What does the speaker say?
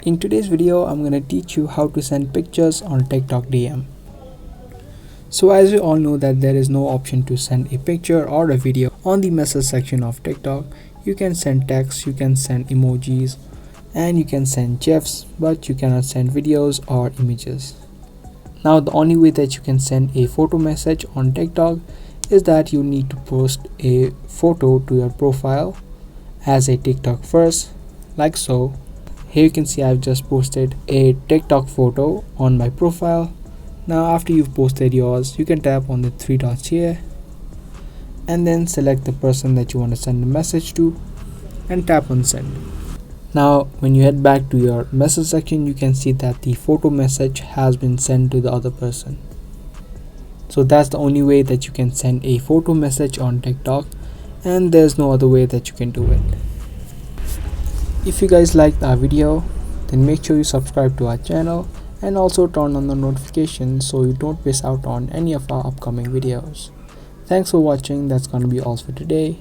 In today's video, I'm going to teach you how to send pictures on TikTok DM. So as you all know that there is no option to send a picture or a video on the message section of TikTok. You can send text, you can send emojis, and you can send GIFs, but you cannot send videos or images. Now the only way that you can send a photo message on TikTok is that you need to post a photo to your profile as a TikTok first, like so. Here you can see I've just posted a TikTok photo on my profile. Now after you've posted yours, you can tap on the three dots here and then select the person that you want to send a message to and tap on send. Now when you head back to your message section, you can see that the photo message has been sent to the other person. So that's the only way that you can send a photo message on TikTok, and there's no other way that you can do it. If you guys liked our video, then make sure you subscribe to our channel and also turn on the notifications so you don't miss out on any of our upcoming videos. Thanks for watching. That's gonna be all for today.